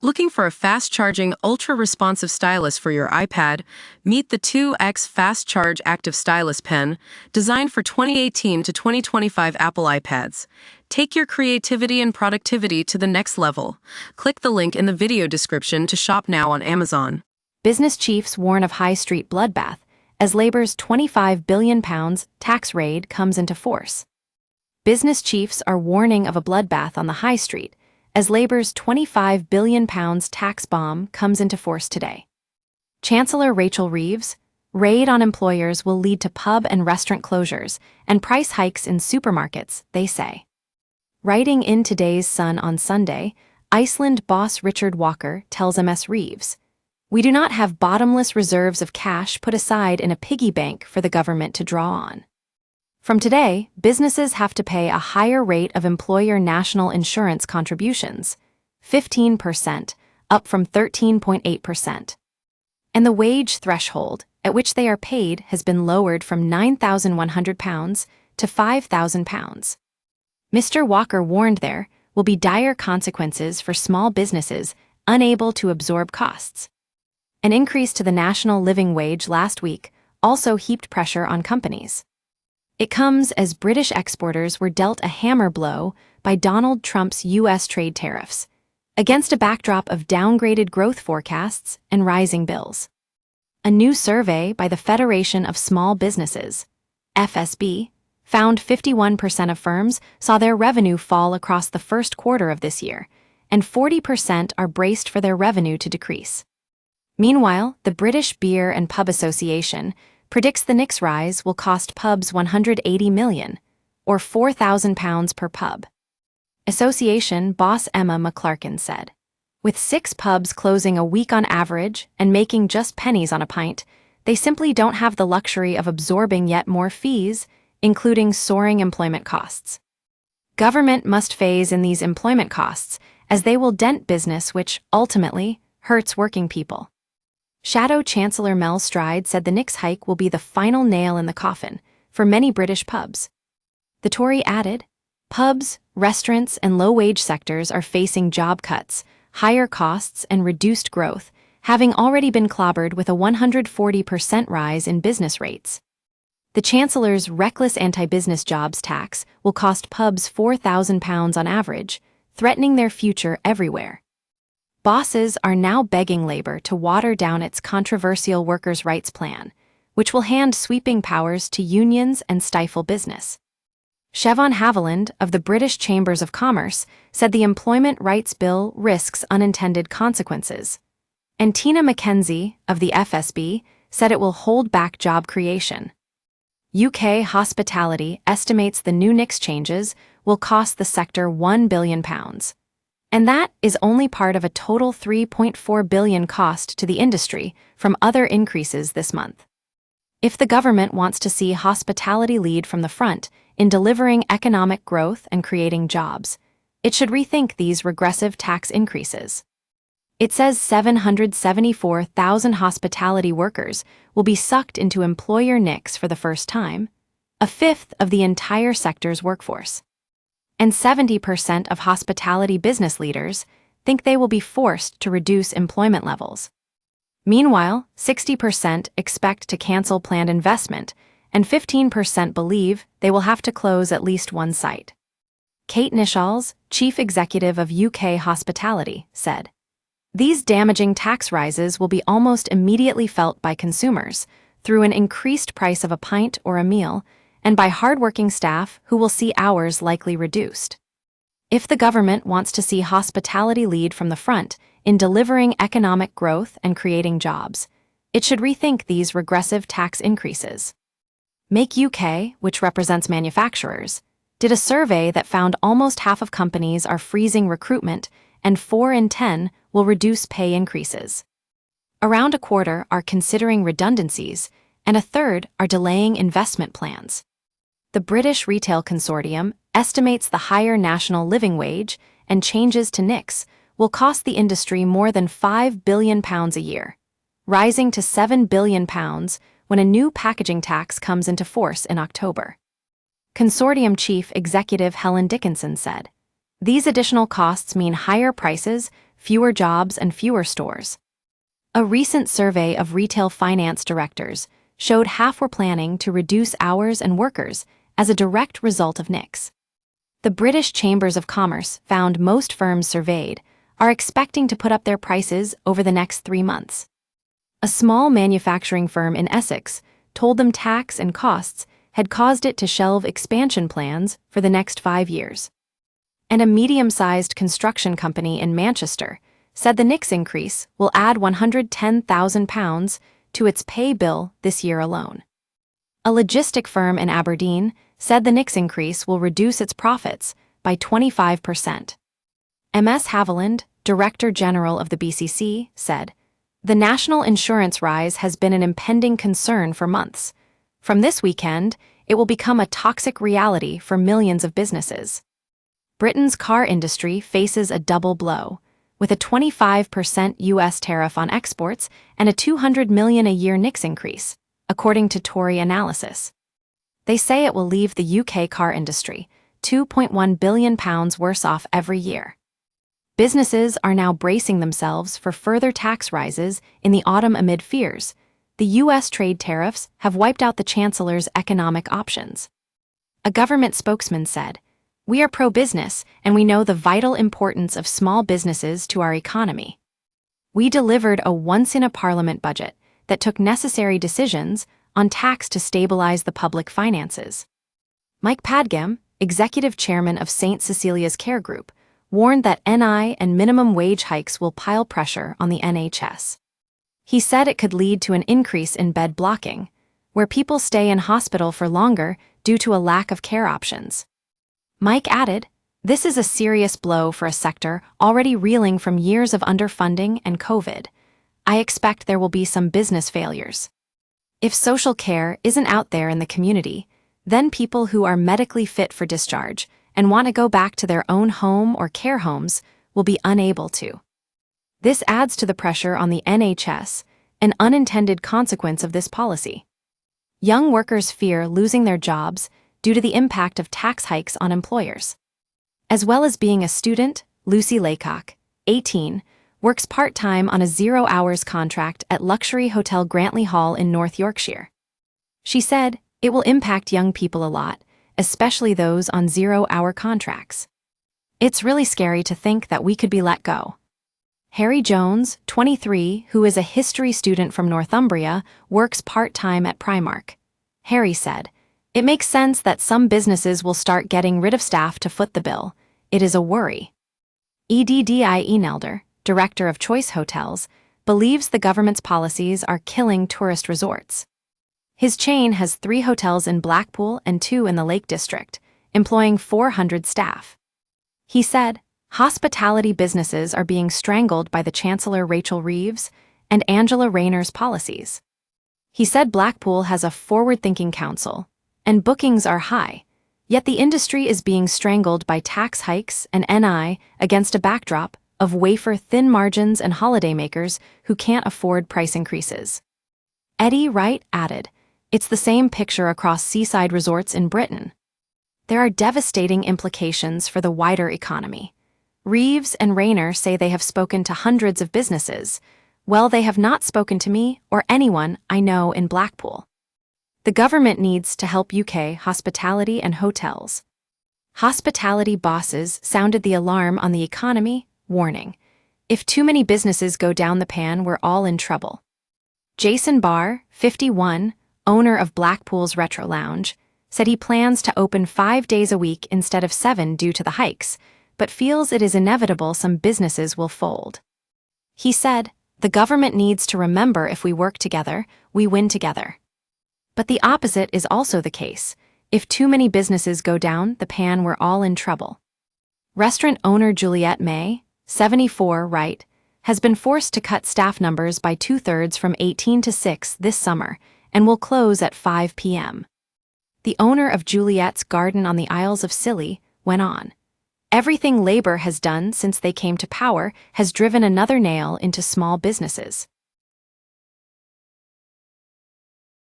Looking for a fast-charging, ultra-responsive stylus for your iPad? Meet the 2X Fast Charge Active Stylus Pen, designed for 2018 to 2025 Apple iPads. Take your creativity and productivity to the next level. Click the link in the video description to shop now on Amazon. Business chiefs warn of high street bloodbath as Labour's £25 billion tax raid comes into force. Business chiefs are warning of a bloodbath on the high street as Labour's £25 billion tax bomb comes into force today. Chancellor Rachel Reeves, raid on employers will lead to pub and restaurant closures and price hikes in supermarkets, they say. Writing in today's Sun on Sunday, Iceland boss Richard Walker tells MS Reeves, "We do not have bottomless reserves of cash put aside in a piggy bank for the government to draw on. From today, businesses have to pay a higher rate of employer national insurance contributions, 15%, up from 13.8%. And the wage threshold at which they are paid has been lowered from £9,100 to £5,000. Mr. Walker warned there will be dire consequences for small businesses unable to absorb costs. An increase to the national living wage last week also heaped pressure on companies. It comes as British exporters were dealt a hammer blow by Donald Trump's U.S. trade tariffs, against a backdrop of downgraded growth forecasts and rising bills. A new survey by the Federation of Small Businesses, FSB, found 51% of firms saw their revenue fall across the first quarter of this year, and 40% are braced for their revenue to decrease. Meanwhile, the British Beer and Pub Association predicts the next rise will cost pubs £180 million, or £4,000 per pub. Association boss Emma McClarkin said, "With 6 pubs closing a week on average and making just pennies on a pint, they simply don't have the luxury of absorbing yet more fees, including soaring employment costs. Government must phase in these employment costs, as they will dent business, which, ultimately, hurts working people." Shadow Chancellor Mel Stride said the Nix hike will be the final nail in the coffin for many British pubs. The Tory added, "Pubs, restaurants, and low-wage sectors are facing job cuts, higher costs, and reduced growth, having already been clobbered with a 140% rise in business rates. The Chancellor's reckless anti-business jobs tax will cost pubs £4,000 on average, threatening their future everywhere." Bosses are now begging Labour to water down its controversial workers' rights plan, which will hand sweeping powers to unions and stifle business. Siobhan Haviland of the British Chambers of Commerce said the Employment Rights Bill risks unintended consequences. And Tina McKenzie of the FSB said it will hold back job creation. UK Hospitality estimates the new Nix changes will cost the sector £1 billion. And that is only part of a total £3.4 billion cost to the industry from other increases this month. If the government wants to see hospitality lead from the front in delivering economic growth and creating jobs, it should rethink these regressive tax increases. It says 774,000 hospitality workers will be sucked into employer Nix for the first time, a fifth of the entire sector's workforce. And 70% of hospitality business leaders think they will be forced to reduce employment levels. Meanwhile, 60% expect to cancel planned investment, and 15% believe they will have to close at least one site. Kate Nishalls, chief executive of UK Hospitality, said, "These damaging tax rises will be almost immediately felt by consumers through an increased price of a pint or a meal, and by hardworking staff who will see hours likely reduced. If the government wants to see hospitality lead from the front in delivering economic growth and creating jobs, it should rethink these regressive tax increases." Make UK, which represents manufacturers, did a survey that found almost half of companies are freezing recruitment and 4 in 10 will reduce pay increases. Around a quarter are considering redundancies, and a third are delaying investment plans. The British Retail Consortium estimates the higher national living wage and changes to Nix will cost the industry more than £5 billion a year, rising to £7 billion when a new packaging tax comes into force in October. Consortium Chief Executive Helen Dickinson said, "These additional costs mean higher prices fewer jobs and fewer stores. A recent survey of retail finance directors showed half were planning to reduce hours and workers as a direct result of NICs. The British Chambers of Commerce found most firms surveyed are expecting to put up their prices over the next 3 months. A small manufacturing firm in Essex told them tax and costs had caused it to shelve expansion plans for the next 5 years. And a medium-sized construction company in Manchester said the NICs increase will add £110,000 to its pay bill this year alone. A logistic firm in Aberdeen said the NICs increase will reduce its profits by 25%. MS Haviland, Director General of the BCC, said, "The national insurance rise has been an impending concern for months. From this weekend, it will become a toxic reality for millions of businesses." Britain's car industry faces a double blow, with a 25% U.S. tariff on exports and a $200 million a year NICs increase, according to Tory analysis. They say it will leave the UK car industry £2.1 billion worse off every year. Businesses are now bracing themselves for further tax rises in the autumn amid fears the U.S. trade tariffs have wiped out the Chancellor's economic options. A government spokesman said, "We are pro-business and we know the vital importance of small businesses to our economy. We delivered a once-in-a-parliament budget that took necessary decisions on tax to stabilize the public finances." Mike Padgham, executive chairman of St. Cecilia's Care Group, warned that NI and minimum wage hikes will pile pressure on the NHS. He said it could lead to an increase in bed blocking, where people stay in hospital for longer due to a lack of care options. Mike added, "This is a serious blow for a sector already reeling from years of underfunding and COVID. I expect there will be some business failures. If social care isn't out there in the community, then people who are medically fit for discharge and want to go back to their own home or care homes will be unable to. This adds to the pressure on the NHS, an unintended consequence of this policy. Young workers fear losing their jobs due to the impact of tax hikes on employers." As well as being a student, Lucy Laycock, 18, works part-time on a 0-hours contract at luxury hotel Grantley Hall in North Yorkshire. She said, "It will impact young people a lot, especially those on 0-hour contracts. It's really scary to think that we could be let go." Harry Jones, 23, who is a history student from Northumbria, works part-time at Primark. Harry said, "It makes sense that some businesses will start getting rid of staff to foot the bill. It is a worry." Eddie Nelder, director of Choice Hotels, believes the government's policies are killing tourist resorts. His chain has 3 hotels in Blackpool and 2 in the Lake District, employing 400 staff. He said, "Hospitality businesses are being strangled by the Chancellor Rachel Reeves and Angela Rayner's policies." He said Blackpool has a forward-thinking council, and bookings are high, yet the industry is being strangled by tax hikes and NI against a backdrop of wafer-thin margins and holidaymakers who can't afford price increases. Eddie Wright added, "It's the same picture across seaside resorts in Britain. There are devastating implications for the wider economy. Reeves and Rayner say they have spoken to hundreds of businesses. Well, they have not spoken to me or anyone I know in Blackpool. The government needs to help UK hospitality and hotels." Hospitality bosses sounded the alarm on the economy, warning, "If too many businesses go down the pan, we're all in trouble." Jason Barr, 51, owner of Blackpool's Retro Lounge, said he plans to open 5 days a week instead of 7 due to the hikes, but feels it is inevitable some businesses will fold. He said, "The government needs to remember if we work together, we win together." But the opposite is also the case. If too many businesses go down the pan, we're all in trouble. Restaurant owner Juliette May, 74, Wright, has been forced to cut staff numbers by 2/3 from 18 to 6 this summer and will close at 5 p.m. The owner of Juliette's Garden on the Isles of Scilly went on, "Everything Labour has done since they came to power has driven another nail into small businesses.